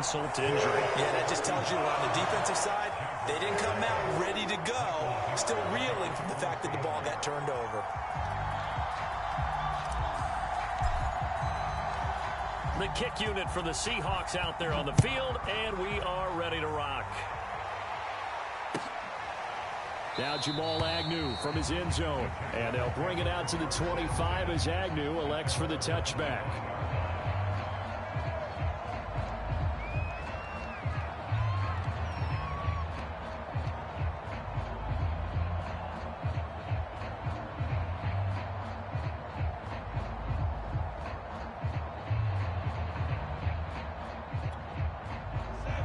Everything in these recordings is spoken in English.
insult to injury. Yeah, that just tells you on the defensive side, they didn't come out ready to go, still reeling from the fact that the ball got turned over. The kick unit for the Seahawks out there on the field, and we are ready to rock. Now Jamal Agnew from his end zone, and they'll bring it out to the 25 as Agnew elects for the touchback.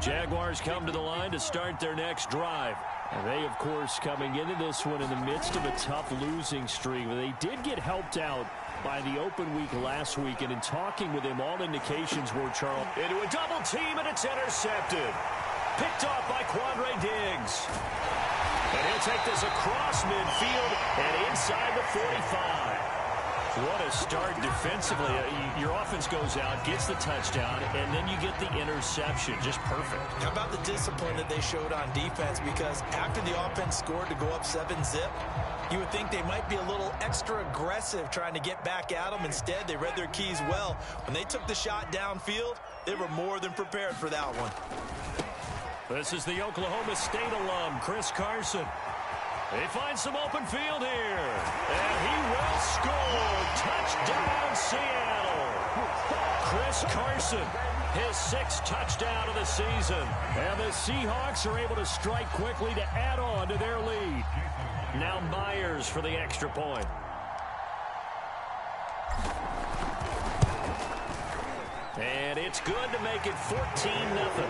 Jaguars come to the line to start their next drive. And they, of course, coming into this one in the midst of a tough losing streak. They did get helped out by the open week last week. And in talking with him, all indications were, Charles, into a double team, and it's intercepted. Picked off by Quandre Diggs. And he'll take this across midfield and inside the 45. What a start defensively. Your offense goes out, gets the touchdown, and then you get the interception. Just perfect. How about the discipline that they showed on defense? Because after the offense scored to go up 7-zip, you would think they might be a little extra aggressive trying to get back at them. Instead, they read their keys well. When they took the shot downfield, they were more than prepared for that one. This is the Oklahoma State alum, Chris Carson. They find some open field here, and he will score. Touchdown, Seattle. Chris Carson, his 6th touchdown of the season. And the Seahawks are able to strike quickly to add on to their lead. Now Myers for the extra point. And it's good to make it 14-0.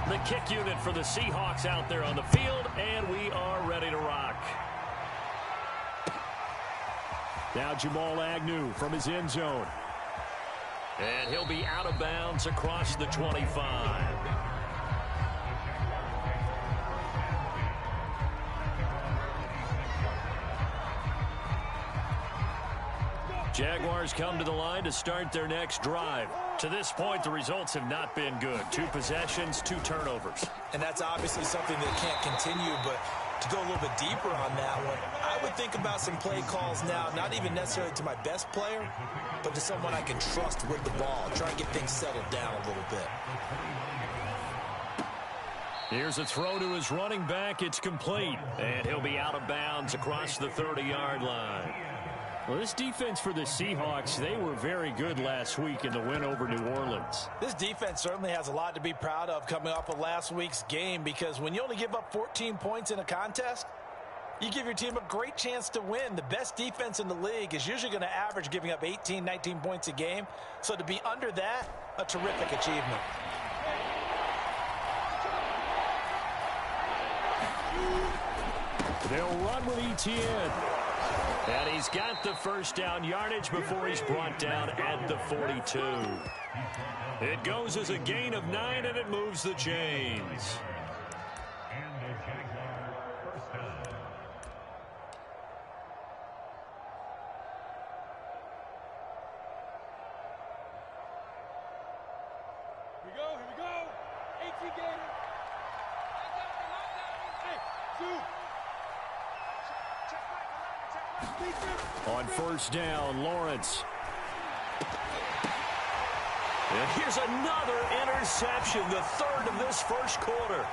The kick unit for the Seahawks out there on the field, and we are ready to rock. Now Jamal Agnew from his end zone. And he'll be out of bounds across the 25. Jaguars come to the line to start their next drive. To this point, the results have not been good. 2 possessions, 2 turnovers. And that's obviously something that can't continue, but to go a little bit deeper on that one, I would think about some play calls now, not even necessarily to my best player, but to someone I can trust with the ball. Try and get things settled down a little bit. Here's a throw to his running back. It's complete. And he'll be out of bounds across the 30-yard line. Well, this defense for the Seahawks, they were very good last week in the win over New Orleans. This defense certainly has a lot to be proud of coming off of last week's game, because when you only give up 14 points in a contest, you give your team a great chance to win. The best defense in the league is usually going to average giving up 18, 19 points a game. So to be under that, a terrific achievement. They'll run with Etienne. And he's got the first down yardage before he's brought down at the 42. It goes as a gain of 9, and it moves the chains. Here we go. 18 Gator. Hey, 2. On first down, Lawrence. And here's another interception, the 3rd of this first quarter.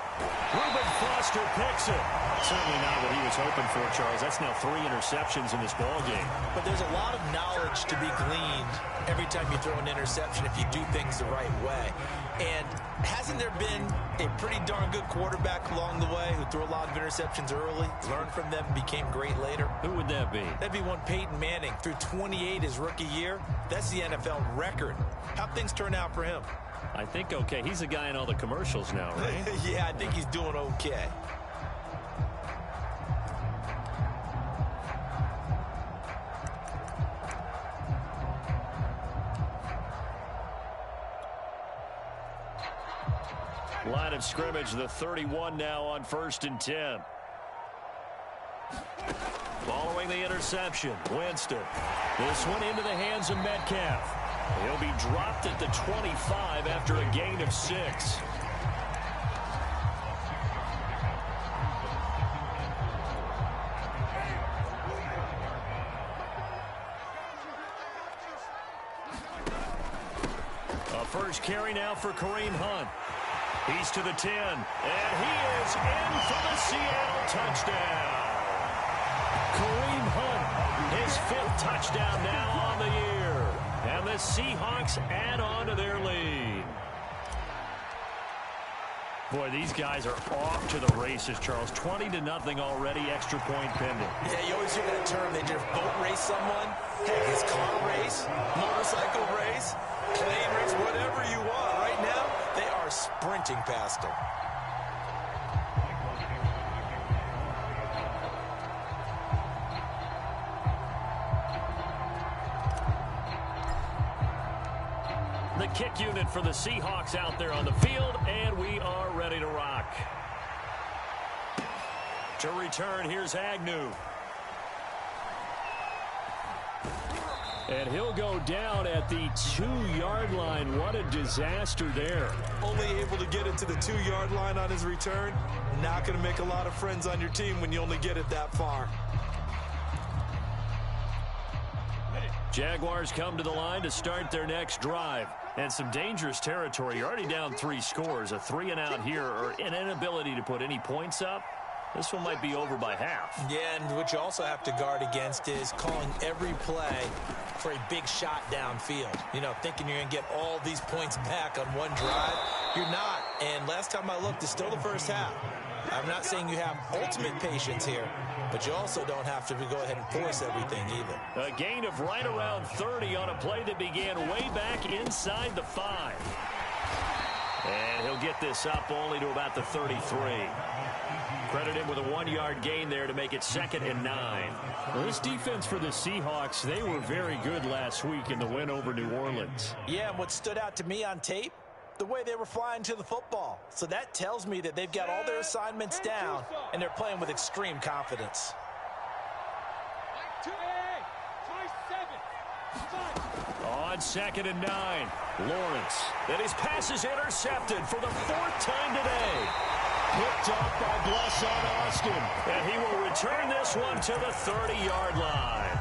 Reuben Foster picks it. Certainly not what he was hoping for, Charles. That's now 3 interceptions in this ballgame. But there's a lot of knowledge to be gleaned every time you throw an interception if you do things the right way. And hasn't there been a pretty darn good quarterback along the way who threw a lot of interceptions early, learned from them, became great later? Who would that be? That'd be one Peyton Manning. Threw 28 his rookie year. That's the NFL record. How'd things turn out for him? I think okay. He's a guy in all the commercials now, right? Yeah, I think he's doing okay. Line of scrimmage, the 31 now on 1st and 10. Following the interception, Winston. This one into the hands of Metcalf. He'll be dropped at the 25 after a gain of 6. A first carry now for Kareem Hunt. He's to the 10, and he is in for the Seattle touchdown. Kareem Hunt, his 5th touchdown now on the year. And the Seahawks add on to their lead. Boy, these guys are off to the races, Charles. 20-0 already, extra point pending. Yeah, you always hear that term. They just boat race someone. Heck, it's car race, motorcycle race, plane race, whatever you want. Right now, they are sprinting past them. The kick unit for the Seahawks out there on the field, and we are ready to rock. To return, here's Agnew. And he'll go down at the 2-yard line. What a disaster there. Only able to get it to the 2-yard line on his return. Not going to make a lot of friends on your team when you only get it that far. Jaguars come to the line to start their next drive. And some dangerous territory. You're already down 3 scores. A 3-and-out here, or an inability to put any points up. This one might be over by half. Yeah, and what you also have to guard against is calling every play for a big shot downfield. You know, thinking you're going to get all these points back on one drive. You're not. And last time I looked, it's still the first half. I'm not saying you have ultimate patience here, but you also don't have to go ahead and force everything either. A gain of right around 30 on a play that began way back inside the 5. And he'll get this up only to about the 33. Credit him with a 1-yard gain there to make it 2nd and 9. Well, this defense for the Seahawks, they were very good last week in the win over New Orleans. Yeah, and what stood out to me on tape, the way they were flying to the football. So that tells me that they've got all their assignments down, and they're playing with extreme confidence. On 2nd and 9, Lawrence. And his pass is intercepted for the 4th time today. Picked off by Blesson Austin. And he will return this one to the 30-yard line.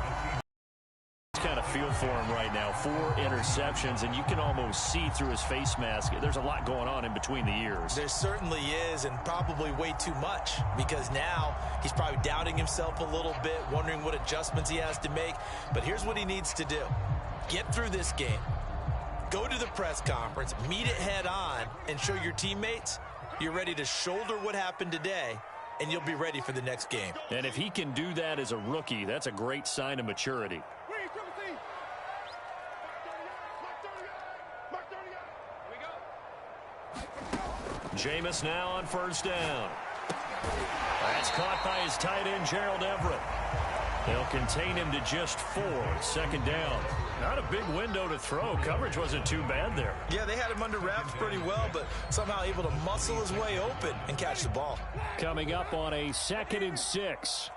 Kind of feel for him right now. 4 interceptions, and you can almost see through his face mask. There's a lot going on in between the ears. There certainly is, and probably way too much, because now he's probably doubting himself a little bit, wondering what adjustments he has to make. But here's what he needs to do. Get through this game. Go to the press conference, meet it head on, and show your teammates you're ready to shoulder what happened today, and you'll be ready for the next game. And if he can do that as a rookie, that's a great sign of maturity. Jameis now on 1st down. That's caught by his tight end, Gerald Everett. They'll contain him to just 4. 2nd down. Not a big window to throw. Coverage wasn't too bad there. Yeah, they had him under wraps pretty well, but somehow able to muscle his way open and catch the ball. Coming up on a 2nd and 6.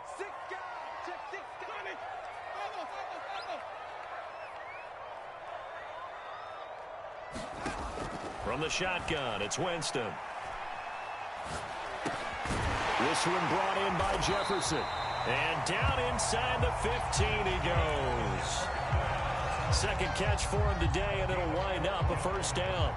From the shotgun, it's Winston. This one brought in by Jefferson. And down inside the 15 he goes. 2nd catch for him today, and it'll wind up a 1st down.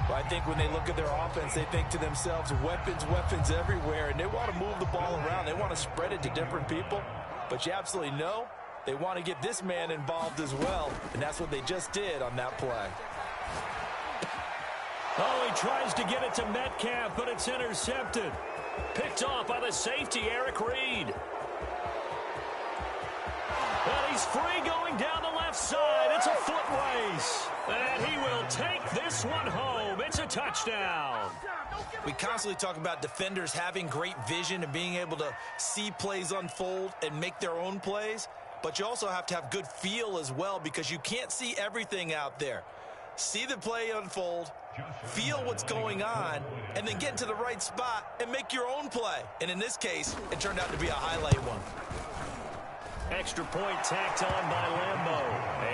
Well, I think when they look at their offense, they think to themselves, weapons, weapons everywhere, and they want to move the ball around. They want to spread it to different people. But you absolutely know they want to get this man involved as well, and that's what they just did on that play. Oh, he tries to get it to Metcalf, but it's intercepted. Picked off by the safety, Eric Reed. And he's free going down the left side. It's a foot race. And he will take this one home. It's a touchdown. We constantly talk about defenders having great vision and being able to see plays unfold and make their own plays. But you also have to have good feel as well, because you can't see everything out there. See the play unfold, feel what's going on, and then get into the right spot and make your own play. And in this case, it turned out to be a highlight one. Extra point tacked on by Lambo.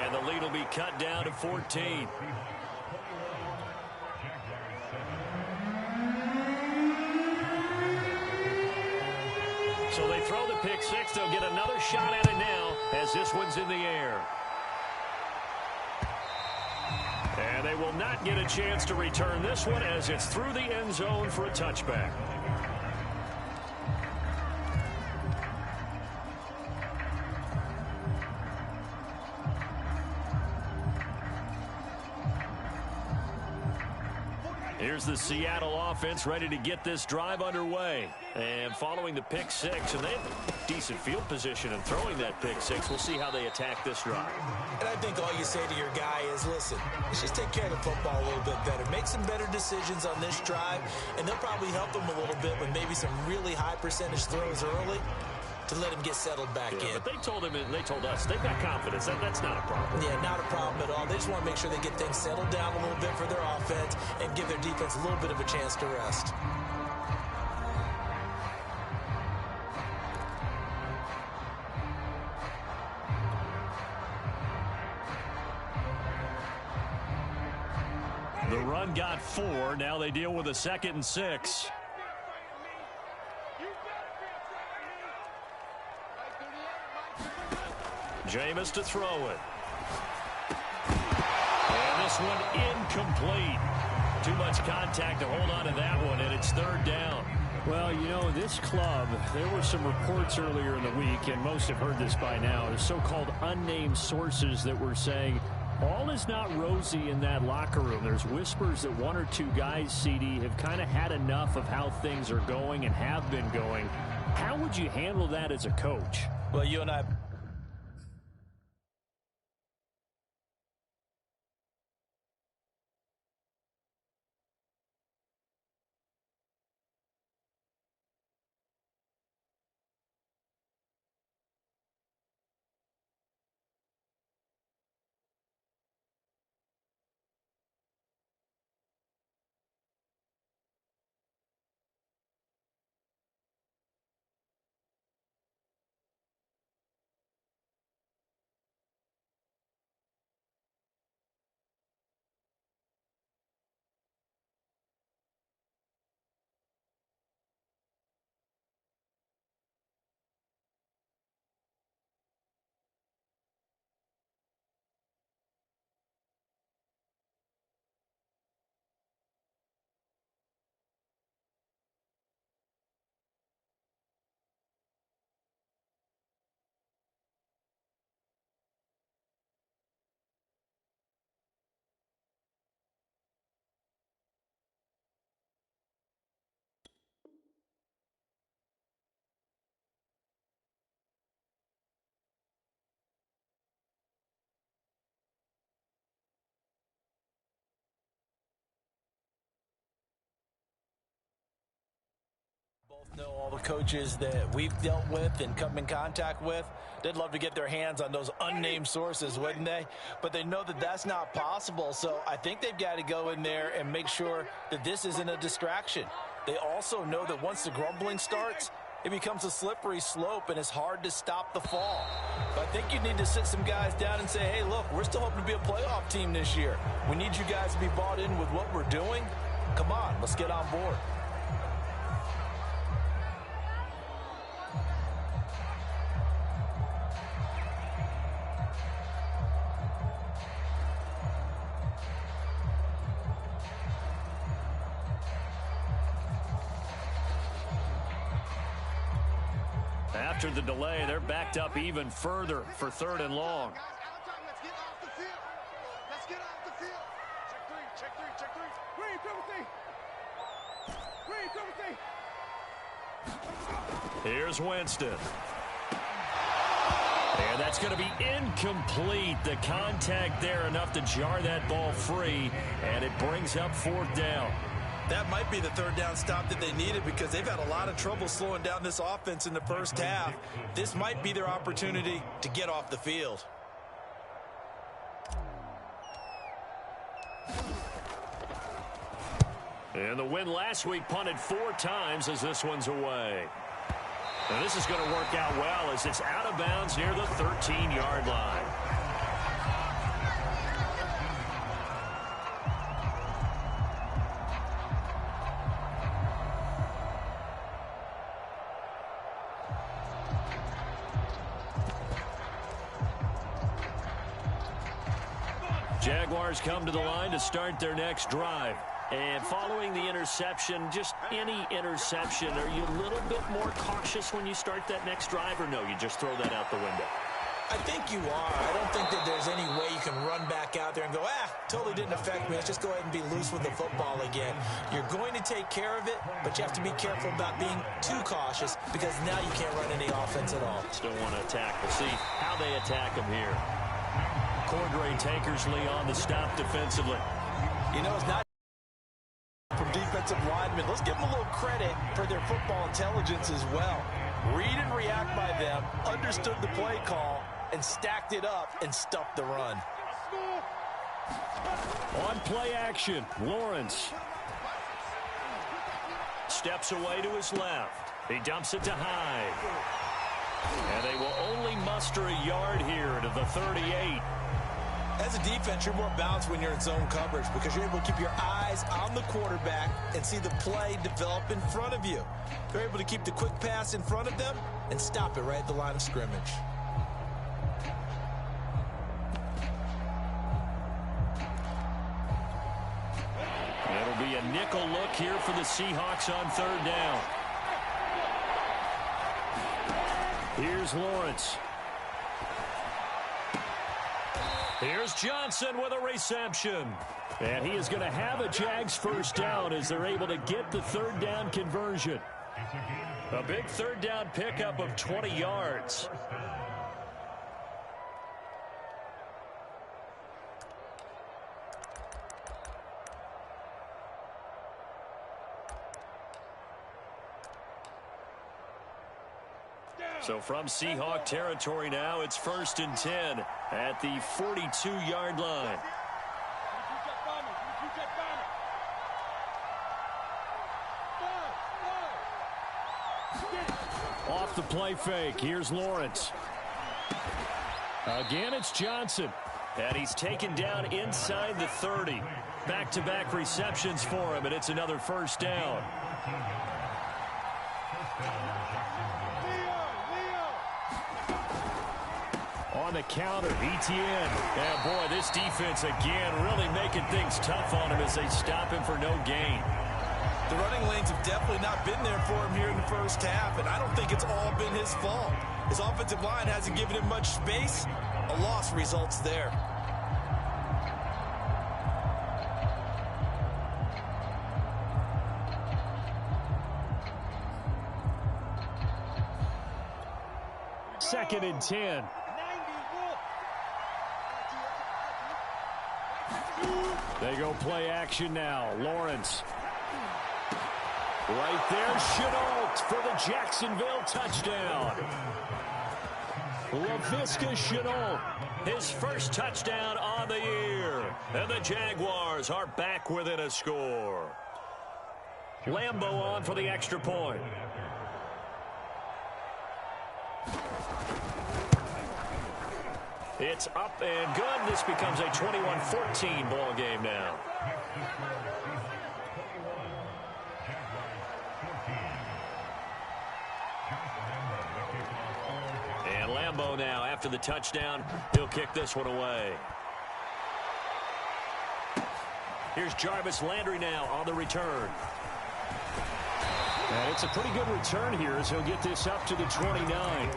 And the lead will be cut down to 14. So they throw the pick six. They'll get another shot at it now as this one's in the air. And they will not get a chance to return this one as it's through the end zone for a touchback. Here's the Seattle offense ready to get this drive underway. And following the pick six, and they have decent field position in throwing that pick six. We'll see how they attack this drive. And I think all you say to your guy is, listen, let's just take care of the football a little bit better. Make some better decisions on this drive, and they'll probably help them a little bit with maybe some really high percentage throws early to let him get settled back in. But they told him, and they told us, they've got confidence. That's not a problem. Yeah, not a problem at all. They just want to make sure they get things settled down a little bit for their offense and give their defense a little bit of a chance to rest. The run got 4. Now they deal with a 2nd and 6. Jameis to throw it. And this one incomplete. Too much contact to hold on to that one, and it's 3rd down. Well, you know, this club, there were some reports earlier in the week, and most have heard this by now, the so-called unnamed sources that were saying all is not rosy in that locker room. There's whispers that 1 or 2 guys, CD, have kind of had enough of how things are going and have been going. How would you handle that as a coach? Well, you and I... Both know all the coaches that we've dealt with and come in contact with. They'd love to get their hands on those unnamed sources, wouldn't they? But they know that that's not possible, so I think they've got to go in there and make sure that this isn't a distraction. They also know that once the grumbling starts, it becomes a slippery slope, and it's hard to stop the fall. But I think you need to sit some guys down and say, hey, look, we're still hoping to be a playoff team this year. We need you guys to be bought in with what we're doing. Come on, let's get on board. After the delay, they're backed up even further for 3rd and long. Let's get off the field. Let's get off the field. Check three. Green, triple T. Here's Winston. And that's going to be incomplete. The contact there enough to jar that ball free, and it brings up 4th down. That might be the 3rd down stop that they needed because they've had a lot of trouble slowing down this offense in the first half. This might be their opportunity to get off the field. And the win last week punted 4 times as this one's away. And this is going to work out well as it's out of bounds near the 13-yard line. Jaguars come to the line to start their next drive. And following the interception, just any interception, are you a little bit more cautious when you start that next drive, or no, you just throw that out the window? I think you are. I don't think that there's any way you can run back out there and go, totally didn't affect me. Let's just go ahead and be loose with the football again. You're going to take care of it, but you have to be careful about being too cautious because now you can't run any offense at all. Still want to attack. We'll see how they attack them here. Cordray Tankersley on the stop defensively. You know, it's not from defensive linemen. Let's give them a little credit for their football intelligence as well. Read and react by them, understood the play call, and stacked it up and stuffed the run. On play action, Lawrence steps away to his left. He dumps it to Hyde. And they will only muster a yard here to the 38. As a defense, you're more balanced when you're in zone coverage because you're able to keep your eyes on the quarterback and see the play develop in front of you. You're able to keep the quick pass in front of them and stop it right at the line of scrimmage. It'll be a nickel look here for the Seahawks on third down. Here's Lawrence. Here's Johnson with a reception. And he is going to have a Jags first down as they're able to get the third down conversion. A big third down pickup of 20 yards. So from Seahawk territory now, it's 1st and 10 at the 42-yard line. Off the play fake, here's Lawrence. Again, it's Johnson. And he's taken down inside the 30. Back-to-back receptions for him, and it's another first down. On the counter, ETN. And boy, this defense again really making things tough on him as they stop him for no gain. The running lanes have definitely not been there for him here in the first half, and I don't think it's all been his fault. His offensive line hasn't given him much space. A loss results there. Second and 10. They go play action now. Lawrence. Right there, Chenault for the Jacksonville touchdown. Laviska Chenault, his first touchdown on the year. And the Jaguars are back within a score. Lambeau on for the extra point. It's up and good. This becomes a 21-14 ball game now. And Lambeau now, after the touchdown, he'll kick this one away. Here's Jarvis Landry now on the return. And it's a pretty good return here as he'll get this up to the 29.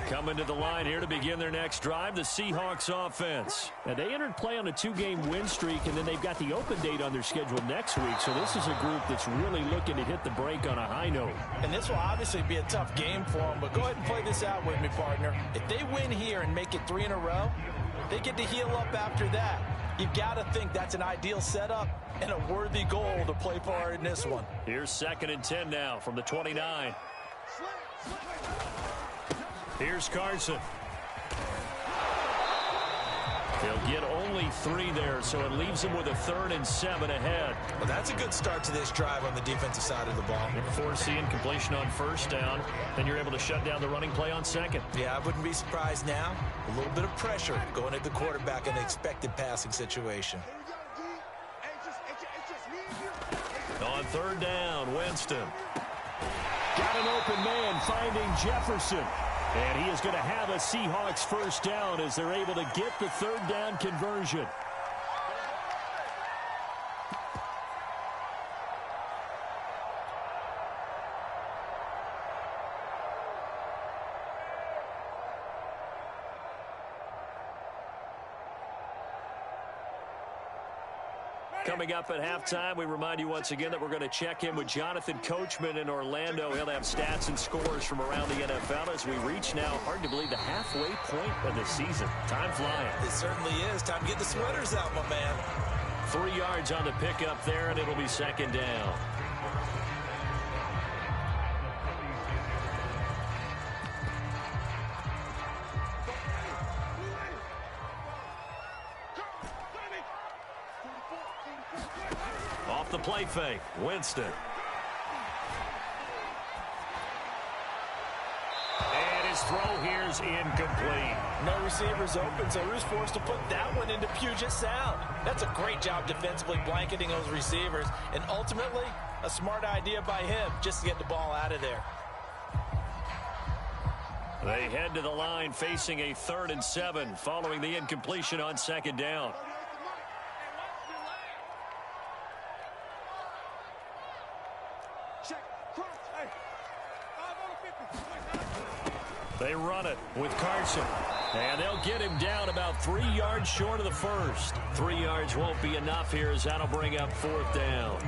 Coming to the line here to begin their next drive, the Seahawks offense. And they entered play on a 2-game win streak, and then they've got the open date on their schedule next week. So this is a group that's really looking to hit the break on a high note. And this will obviously be a tough game for them, but go ahead and play this out with me, partner. If they win here and make it 3 in a row, they get to heal up after that. You've got to think that's an ideal setup and a worthy goal to play for in this one. Here's 2nd and 10 now from the 29. Here's Carson. They'll get only 3 there, so it leaves them with a 3rd and 7 ahead. Well, that's a good start to this drive on the defensive side of the ball. Force the incompletion on 1st down, then you're able to shut down the running play on 2nd. Yeah, I wouldn't be surprised now. A little bit of pressure going at the quarterback in an expected passing situation. On 3rd down, Winston. Got an open man finding Jefferson. And he is going to have a Seahawks 1st down as they're able to get the 3rd down conversion. Coming up at halftime, we remind you once again that we're going to check in with Jonathan Coachman in Orlando. He'll have stats and scores from around the NFL as we reach now, hard to believe, the halfway point of the season. Time flying. It certainly is. Time to get the sweaters out, my man. 3 yards on the pickup there, and it'll be 2nd down. Off the play fake, Winston. And his throw here's incomplete. No receivers open, so Rue's forced to put that one into Puget Sound. That's a great job defensively blanketing those receivers, and ultimately, a smart idea by him just to get the ball out of there. They head to the line facing a 3rd and 7 following the incompletion on 2nd down. They run it with Carson. And they'll get him down about 3 yards short of the 1st. 3 yards won't be enough here as that'll bring up 4th down.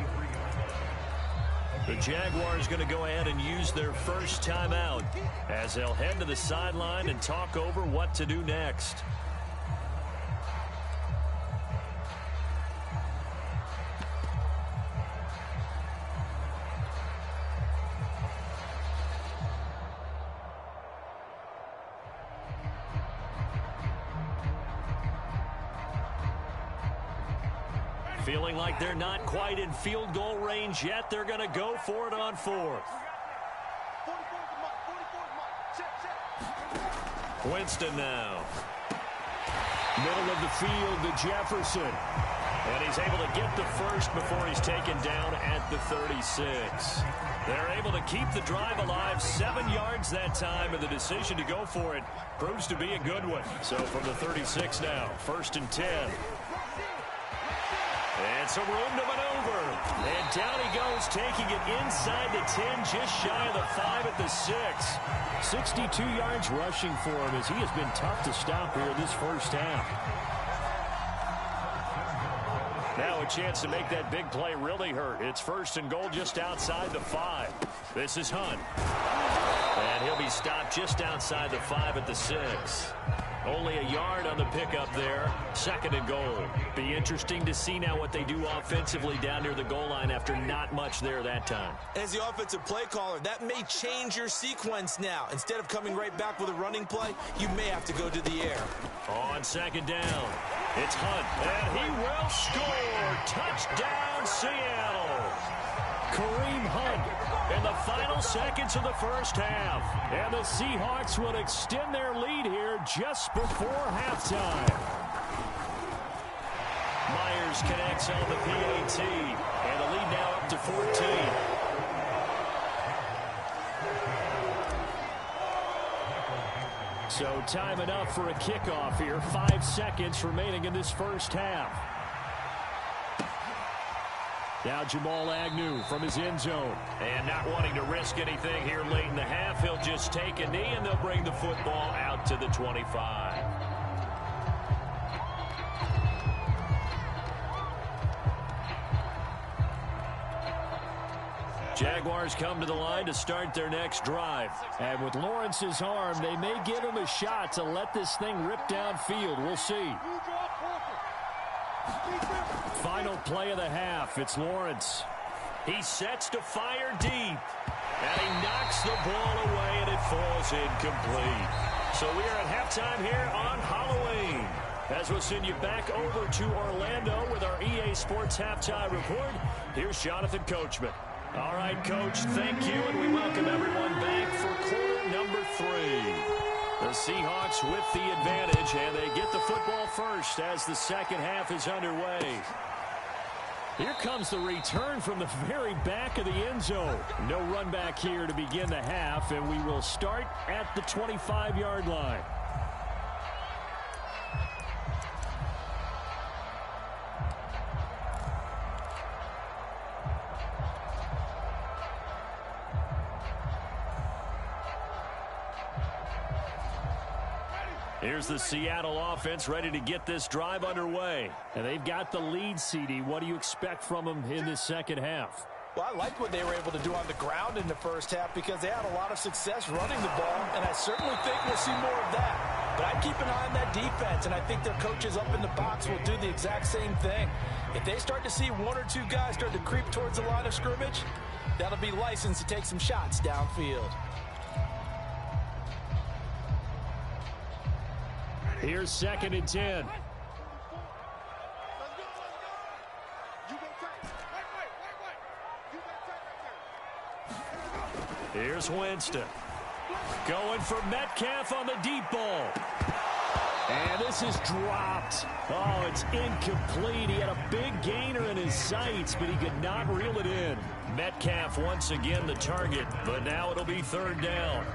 The Jaguars going to go ahead and use their first timeout as they'll head to the sideline and talk over what to do next. Feeling like they're not quite in field goal range yet. They're going to go for it on 4th. Winston now. Middle of the field to Jefferson. And he's able to get the 1st before he's taken down at the 36. They're able to keep the drive alive, 7 yards that time, and the decision to go for it proves to be a good one. So from the 36 now, 1st and 10. And some room to maneuver. And down he goes, taking it inside the 10, just shy of the 5 at the 6. 62 yards rushing for him as he has been tough to stop here in this 1st half. Now a chance to make that big play really hurt. It's 1st and goal just outside the 5. This is Hunt. And he'll be stopped just outside the 5 at the 6. Only a yard on the pickup there. 2nd and goal. Be interesting to see now what they do offensively down near the goal line after not much there that time. As the offensive play caller, that may change your sequence now. Instead of coming right back with a running play, you may have to go to the air. On 2nd down, it's Hunt, and he will score. Touchdown, Seattle. Kareem Hunt in the final seconds of the 1st half. And the Seahawks will extend their lead here just before halftime. Myers connects on the PAT, and the lead now up to 14. So time enough for a kickoff here. 5 seconds remaining in this 1st half. Now Jamal Agnew from his end zone. And not wanting to risk anything here late in the half, he'll just take a knee and they'll bring the football out to the 25. Jaguars come to the line to start their next drive. And with Lawrence's arm, they may give him a shot to let this thing rip downfield. We'll see. Final play of the half. It's Lawrence. He sets to fire deep. And he knocks the ball away, and it falls incomplete. So we are at halftime here on Halloween. As we'll send you back over to Orlando with our EA Sports Halftime Report, here's Jonathan Coachman. All right, Coach, thank you, and we welcome everyone back for quarter number 3. The Seahawks with the advantage, and they get the football first as the second half is underway. Here comes the return from the very back of the end zone. No run back here to begin the half, and we will start at the 25-yard line. Here's the Seattle offense ready to get this drive underway. And they've got the lead, CD. What do you expect from them in this second half? Well, I like what they were able to do on the ground in the first half because they had a lot of success running the ball, and I certainly think we'll see more of that. But I'd keep an eye on that defense, and I think their coaches up in the box will do the exact same thing. If they start to see 1 or 2 guys start to creep towards the line of scrimmage, that'll be license to take some shots downfield. Here's 2nd and 10. Here's Winston. Going for Metcalf on the deep ball. And this is dropped. Oh, it's incomplete. He had a big gainer in his sights, but he could not reel it in. Metcalf once again the target, but now it'll be 3rd down.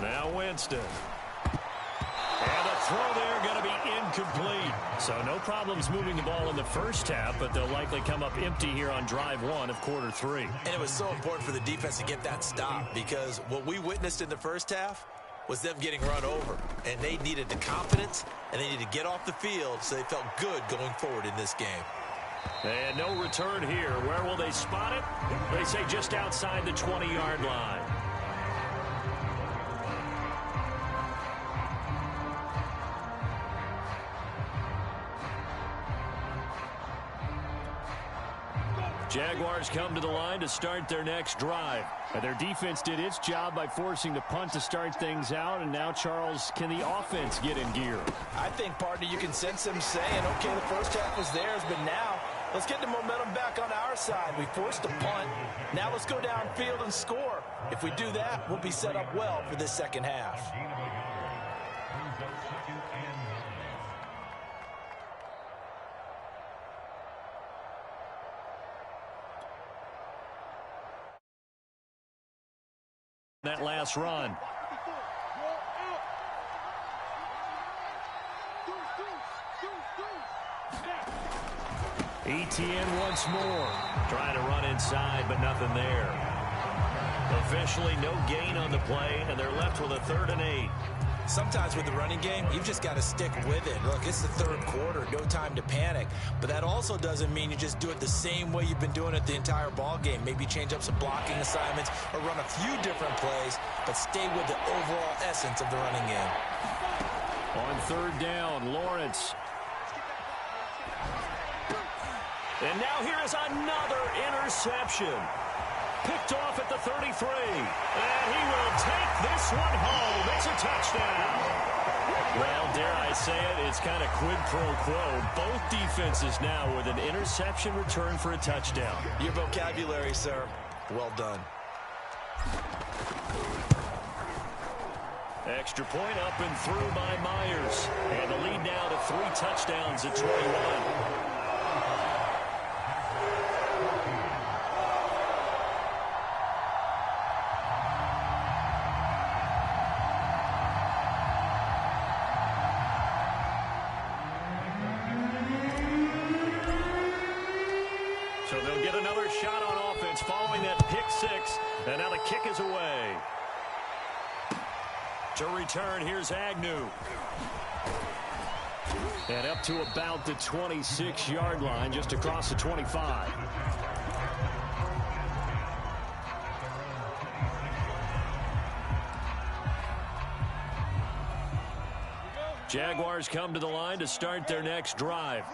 Now Winston. And the throw there going to be incomplete. So no problems moving the ball in the first half, but they'll likely come up empty here on drive 1 of quarter 3. And it was so important for the defense to get that stop because what we witnessed in the first half was them getting run over. And they needed the confidence, and they needed to get off the field so they felt good going forward in this game. And no return here. Where will they spot it? They say just outside the 20-yard line. Jaguars come to the line to start their next drive. Their defense did its job by forcing the punt to start things out, and now, Charles, can the offense get in gear? I think, partner, you can sense them saying, okay, the first half was theirs, but now let's get the momentum back on our side. We forced a punt. Now let's go downfield and score. If we do that, we'll be set up well for this second half. That last run. ETN once more. Trying to run inside, but nothing there. Officially no gain on the play, and they're left with a 3rd and 8. Sometimes with the running game, you've just got to stick with it. Look, it's the 3rd quarter, no time to panic. But that also doesn't mean you just do it the same way you've been doing it the entire ball game. Maybe change up some blocking assignments or run a few different plays, but stay with the overall essence of the running game. On 3rd down, Lawrence. And now here is another interception. Picked off at the 33. And he will take this one home. It's a touchdown. Well, dare I say it, it's kind of quid pro quo. Both defenses now with an interception return for a touchdown. Your vocabulary, sir. Well done. Extra point up and through by Myers. And the lead now to 3 touchdowns at 21. So they'll get another shot on offense following that pick 6. And now the kick is away. To return, here's Agnew. And up to about the 26-yard line, just across the 25. Jaguars come to the line to start their next drive.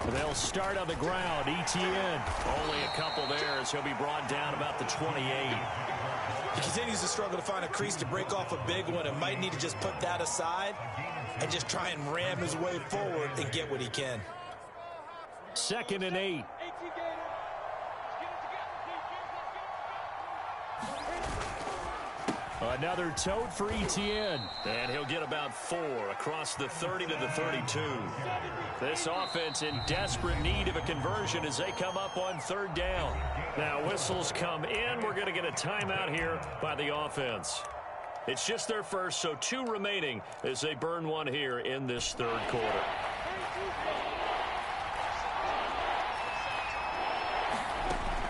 They'll start on the ground. ETN, only a couple there as he'll be brought down about the 28. He continues to struggle to find a crease to break off a big one and might need to just put that aside and just try and ram his way forward and get what he can. 2nd and 8. Another tote for ETN. And he'll get about 4 across the 30 to the 32. This offense in desperate need of a conversion as they come up on 3rd down. Now whistles come in. We're going to get a timeout here by the offense. It's just their first, so 2 remaining as they burn one here in this 3rd quarter.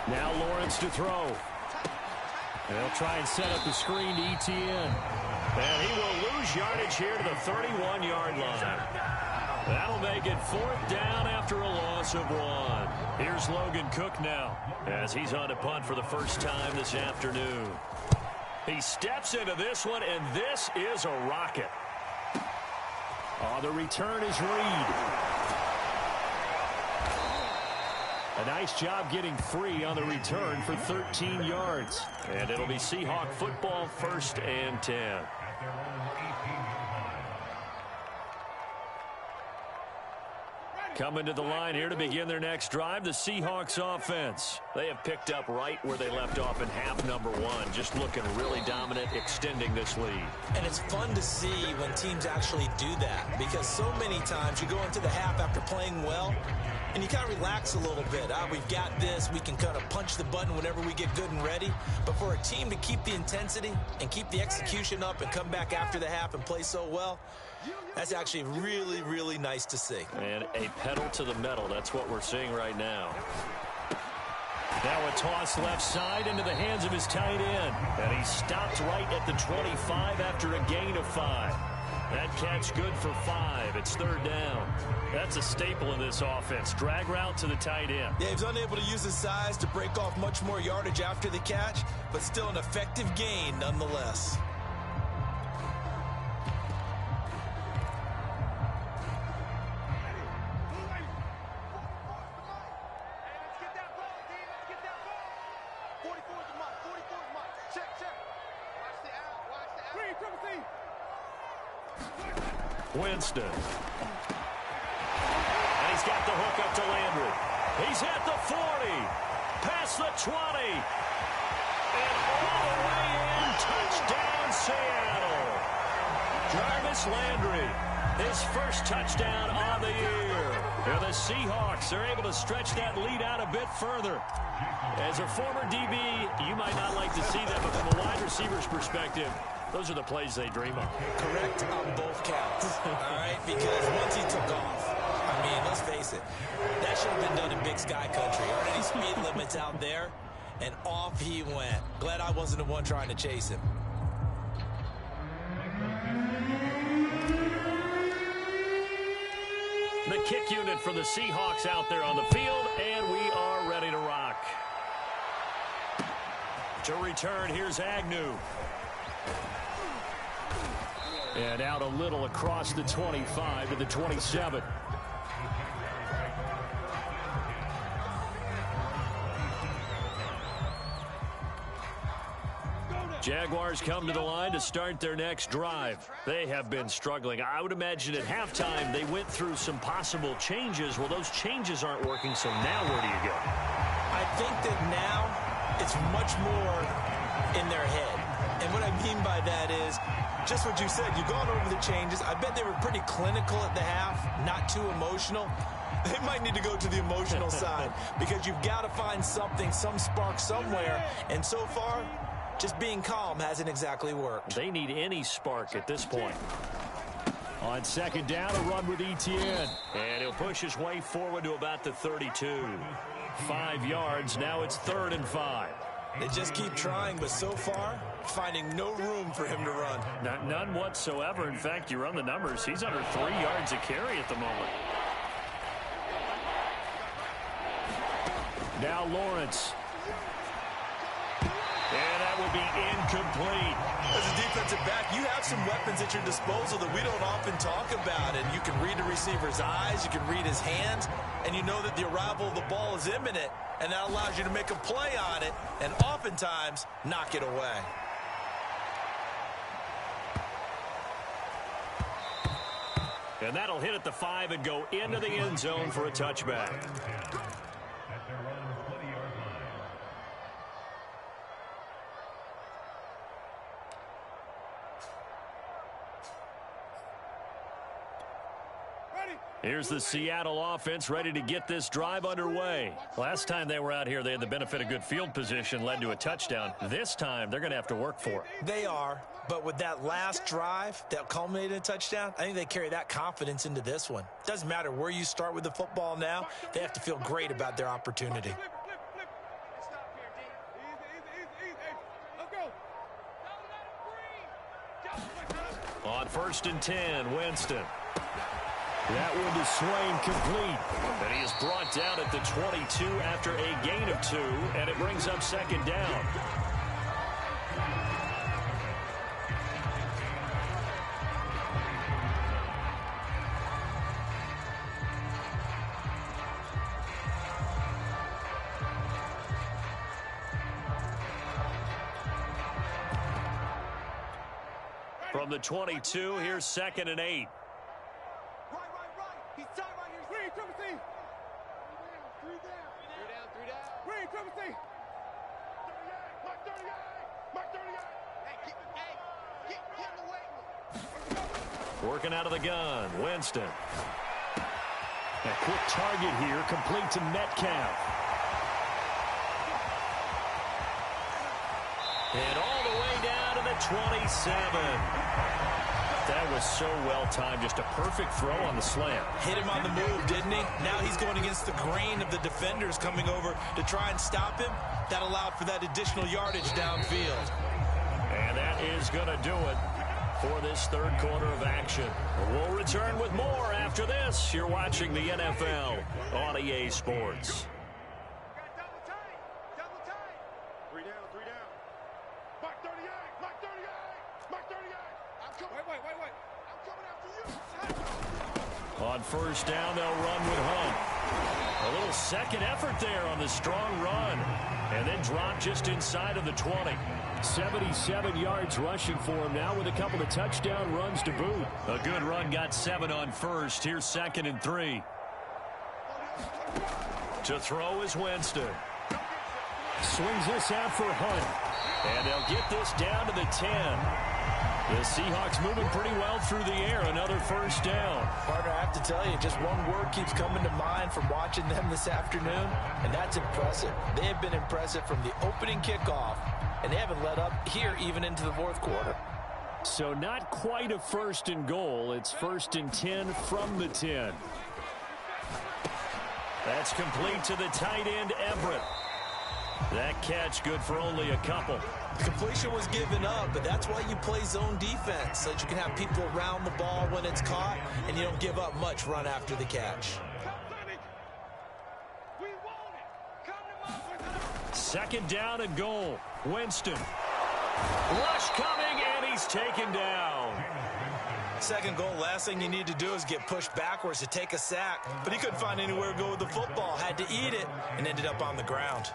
Now Lawrence to throw. And they'll try and set up the screen to ETN. And he will lose yardage here to the 31-yard line. That'll make it 4th down after a loss of 1. Here's Logan Cook now as he's on to punt for the first time this afternoon. He steps into this one, and this is a rocket. Oh, the return is Reed. A nice job getting free on the return for 13 yards. And it'll be Seahawk football, 1st and 10. Coming to the line here to begin their next drive, the Seahawks offense. They have picked up right where they left off in half number 1. Just looking really dominant, extending this lead. And it's fun to see when teams actually do that, because so many times you go into the half after playing well, and you kind of relax a little bit. We've got this. We can kind of punch the button whenever we get good and ready. But for a team to keep the intensity and keep the execution up and come back after the half and play so well, that's actually really, really nice to see. And a pedal to the metal. That's what we're seeing right now. Now a toss left side into the hands of his tight end. And he stopped right at the 25 after a gain of 5. That catch good for 5. It's 3rd down. That's a staple in this offense. Drag route to the tight end. Yeah, he was unable to use his size to break off much more yardage after the catch, but still an effective gain nonetheless. Winston. And he's got the hook up to Landry. He's at the 40. Past the 20. And all the way in. Touchdown, Seattle. Jarvis Landry. His first touchdown on the year. And the Seahawks are able to stretch that lead out a bit further. As a former DB, you might not like to see that, but from a wide receiver's perspective, those are the plays they dream of. Correct on both counts, all right? Because once he took off, I mean, let's face it, that should have been done in Big Sky Country. Aren't any speed limits out there? And off he went. Glad I wasn't the one trying to chase him. The kick unit for the Seahawks out there on the field, and we are ready to rock. To return, here's Agnew. And out a little across the 25 to the 27. Jaguars come to the line to start their next drive. They have been struggling. I would imagine at halftime they went through some possible changes. Well, those changes aren't working, so now where do you go? I think that now it's much more in their head. And what I mean by that is just what you said. You've gone over the changes. I bet they were pretty clinical at the half, not too emotional. They might need to go to the emotional side because you've got to find something, some spark somewhere. And so far, just being calm hasn't exactly worked. They need any spark at this point. On 2nd down, a run with ETN. And he'll push his way forward to about the 32. 5 yards. Now it's 3rd and 5. They just keep trying, but so far, finding no room for him to run. None whatsoever. In fact, you run the numbers. He's under 3 yards a carry at the moment. Now Lawrence. And that will be incomplete. As a defensive back, you have some weapons at your disposal that we don't often talk about. And you can read the receiver's eyes, you can read his hands, and you know that the arrival of the ball is imminent, and that allows you to make a play on it and oftentimes knock it away. And that'll hit at the 5 and go into the end zone for a touchback. Here's the Seattle offense ready to get this drive underway. Last time they were out here, they had the benefit of good field position, led to a touchdown. This time, they're going to have to work for it. They are, but with that last drive that culminated in a touchdown, I think they carry that confidence into this one. Doesn't matter where you start with the football now, they have to feel great about their opportunity. On 1st and 10, Winston. That one is swing complete. And he is brought down at the 22 after a gain of 2, and it brings up 2nd down. From the 22, here's 2nd and 8. He's tight right here. Read, Triple C. 3 down. 3 down. Read, Triple C. 38. Mark 38. Mark 38. Hey, get in the way. Working out of the gun, Winston. A quick target here, complete to Metcalf. And all the way down to the 27. That was so well-timed. Just a perfect throw on the slant. Hit him on the move, didn't he? Now he's going against the grain of the defenders coming over to try and stop him. That allowed for that additional yardage downfield. And that is going to do it for this 3rd quarter of action. We'll return with more after this. You're watching the NFL on EA Sports. Double tight. 3 down. Mark 38. Mark 38. Mark 38. I'm coming. Wait. I'm coming after you. On 1st down, they'll run with Hunt. A little second effort there on the strong run. And then drop just inside of the 20. 77 yards rushing for him now with a couple of touchdown runs to boot. A good run got 7 on 1st. Here's 2nd and 3. To throw is Winston. Swings this out for Hunt. And they'll get this down to the 10. The Seahawks moving pretty well through the air. Another 1st down. Partner, I have to tell you, just one word keeps coming to mind from watching them this afternoon, and that's impressive. They have been impressive from the opening kickoff, and they haven't let up here even into the 4th quarter. So not quite a 1st and goal. It's 1st and 10 from the 10. That's complete to the tight end, Everett. That catch good for only a couple. Completion was given up, but that's why you play zone defense, so that you can have people around the ball when it's caught, and you don't give up much run after the catch. 2nd down and goal. Winston. Rush coming, and he's taken down. 2nd goal, last thing you need to do is get pushed backwards to take a sack, but he couldn't find anywhere to go with the football, had to eat it, and ended up on the ground.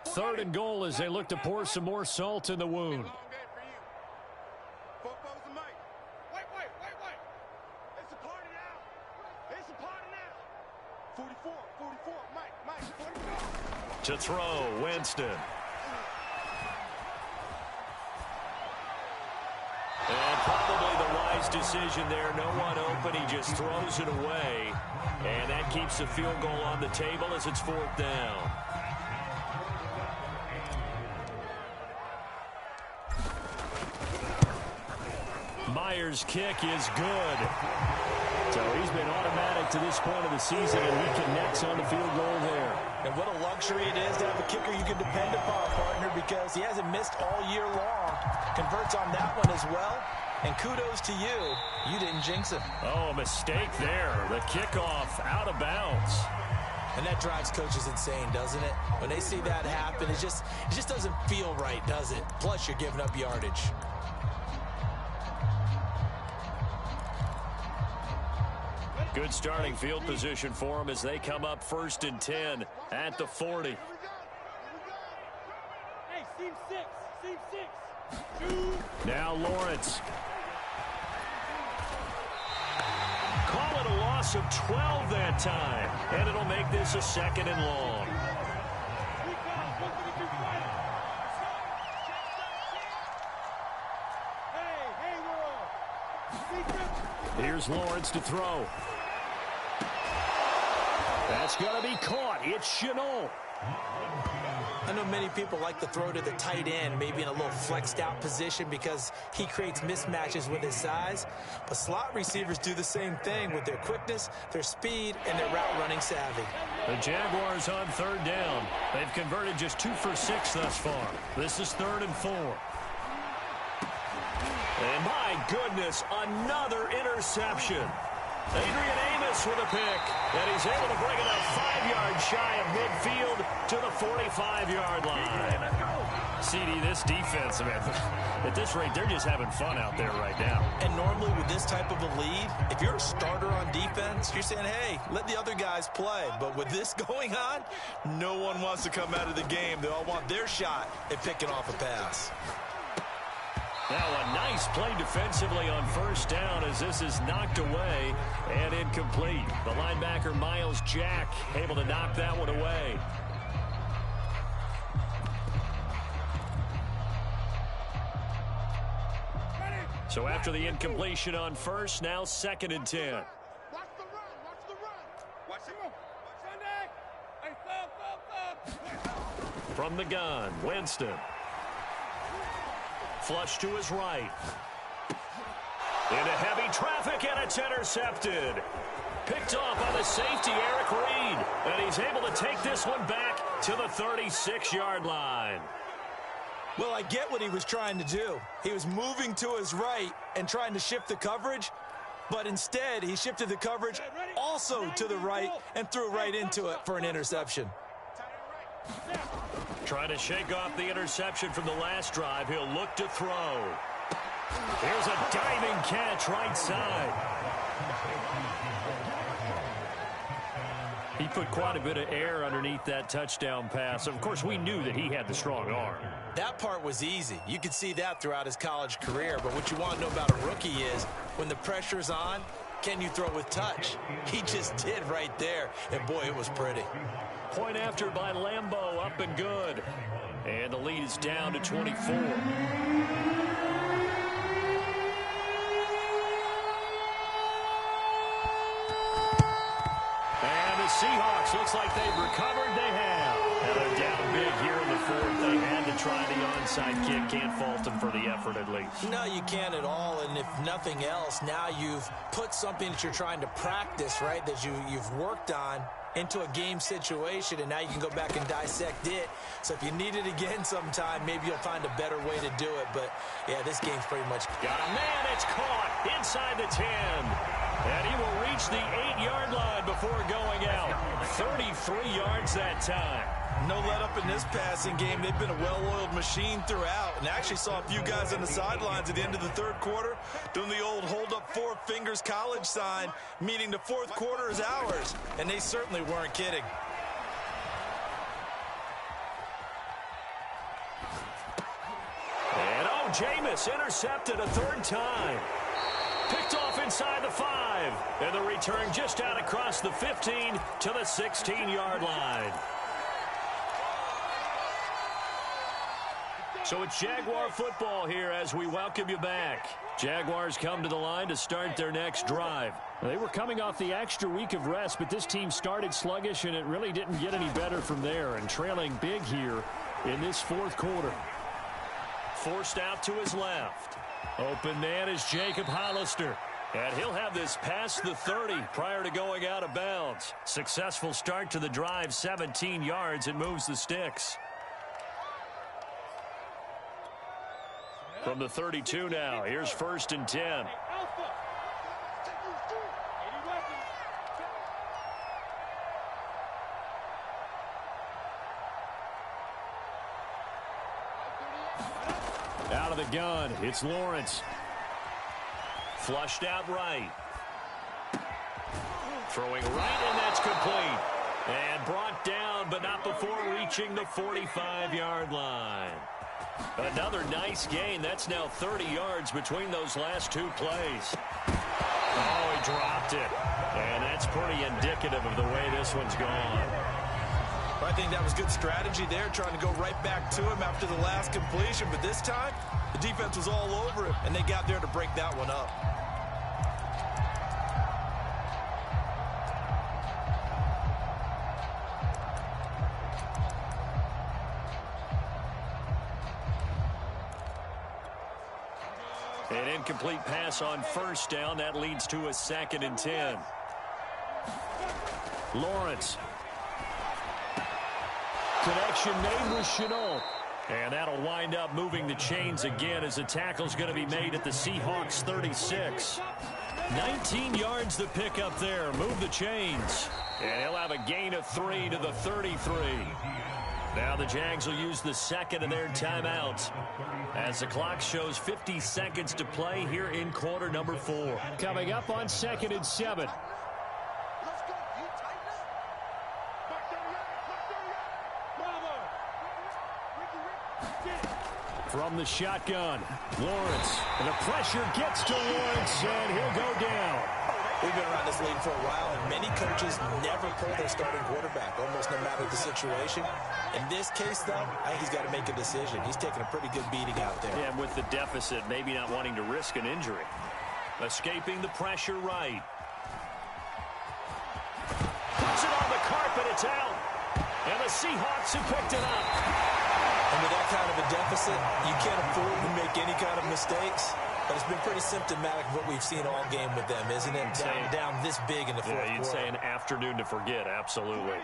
3rd and goal as they look to pour some more salt in the wound. It's a party now. It's a party now. 44, Mike, 44. To throw, Winston. And probably the wise decision there. No one open. He just throws it away. And that keeps the field goal on the table as it's 4th down. Myers' kick is good. So he's been automatic to this point of the season, and he connects on the field goal there. And what a luxury it is to have a kicker you can depend upon, partner, because he hasn't missed all year long. Converts on that one as well. And kudos to you. You didn't jinx him. Oh, a mistake there. The kickoff out of bounds. And that drives coaches insane, doesn't it? When they see that happen, it just doesn't feel right, does it? Plus, you're giving up yardage. Good starting field position for them as they come up 1st and 10 at the 40. Hey, seam six. Now Lawrence. Call it a loss of 12 that time, and it'll make this a 2nd and long. Here's Lawrence to throw. That's going to be caught. It's Chenault. I know many people like to throw to the tight end, maybe in a little flexed out position because he creates mismatches with his size. But slot receivers do the same thing with their quickness, their speed, and their route running savvy. The Jaguars on 3rd down. They've converted just 2 for 6 thus far. This is 3rd and 4. And my goodness, another interception. Adrian Amos with a pick, and he's able to bring it up 5 yards shy of midfield to the 45-yard line. CD, this defense, man, at this rate, they're just having fun out there right now. And normally with this type of a lead, if you're a starter on defense, you're saying, hey, let the other guys play. But with this going on, no one wants to come out of the game. They all want their shot at picking off a pass. Now a nice play defensively on 1st down as this is knocked away and incomplete. The linebacker Miles Jack able to knock that one away. So after the incompletion on 1st, now 2nd and 10. Watch the run. Watch the run. Watch him. Hey, From the gun, Winston. Flush to his right. Into heavy traffic, and it's intercepted. Picked off by the safety, Eric Reed. And he's able to take this one back to the 36-yard line. Well, I get what he was trying to do. He was moving to his right and trying to shift the coverage, but instead he shifted the coverage also to the right and threw right into it for an interception. Trying to shake off the interception from the last drive. He'll look to throw. Here's a diving catch right side. He put quite a bit of air underneath that touchdown pass. Of course, we knew that he had the strong arm. That part was easy. You could see that throughout his college career. But what you want to know about a rookie is when the pressure's on, can you throw with touch? He just did right there. And, boy, it was pretty. Point after by Lambeau, up and good. And the lead is down to 24. And the Seahawks, looks like they've recovered. They have. And they're down big here in the 4th. They had to try the onside kick. Can't fault them for the effort, at least. No, you can't at all. And if nothing else, now you've put something that you're trying to practice, right, that you've worked on into a game situation, and now you can go back and dissect it. So if you need it again sometime, maybe you'll find a better way to do it. But, yeah, this game's pretty much got a man. It's caught inside the 10. And he will reach the 8-yard line before going out. 33 yards that time. No let up in this passing game. They've been a well-oiled machine throughout. And I actually saw a few guys on the sidelines at the end of the 3rd quarter doing the old hold up 4 fingers college sign, meaning the 4th quarter is ours. And they certainly weren't kidding. And Jameis intercepted a 3rd time. Picked off inside the 5. And the return just out across the 15 to the 16-yard line. So it's Jaguar football here as we welcome you back. Jaguars come to the line to start their next drive. They were coming off the extra week of rest, but this team started sluggish, and it really didn't get any better from there, and trailing big here in this 4th quarter. Forced out to his left. Open man is Jacob Hollister. And he'll have this past the 30 prior to going out of bounds. Successful start to the drive, 17 yards, and moves the sticks. From the 32 now, here's 1st and 10. Out of the gun, it's Lawrence. Flushed out right. Throwing right, and that's complete. And brought down, but not before reaching the 45-yard line. Another nice gain. That's now 30 yards between those last two plays. Oh, he dropped it. And that's pretty indicative of the way this one's gone. I think that was good strategy there, trying to go right back to him after the last completion. But this time, the defense was all over him, and they got there to break that one up. An incomplete pass on first down. That leads to a 2nd and 10. Lawrence. Connection made with Chenault. And that'll wind up moving the chains again as the tackle's going to be made at the Seahawks 36. 19 yards to pick up there. Move the chains. And he'll have a gain of 3 to the 33. Now the Jags will use the second of their timeouts as the clock shows 50 seconds to play here in quarter number 4. Coming up on 2nd and 7. From the shotgun, Lawrence. And the pressure gets to Lawrence, and he'll go down. We've been around this league for a while, and many coaches never pull their starting quarterback, almost no matter the situation. In this case, though, I think he's got to make a decision. He's taking a pretty good beating out there. Yeah, and with the deficit, maybe not wanting to risk an injury. Escaping the pressure right. Puts it on the carpet, it's out. And the Seahawks have picked it up. And with that kind of a deficit, you can't afford to make any kind of mistakes. But it's been pretty symptomatic of what we've seen all game with them, isn't it? Down this big in the fourth quarter. You'd say an afternoon to forget, absolutely.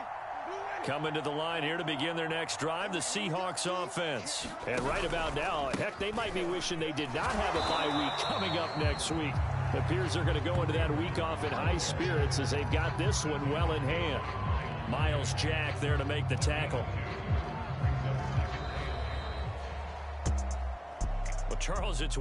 Coming to the line here to begin their next drive, the Seahawks offense. And right about now, heck, they might be wishing they did not have a bye week coming up next week. It appears they're going to go into that week off in high spirits as they've got this one well in hand. Miles Jack there to make the tackle. Well, Charles, it's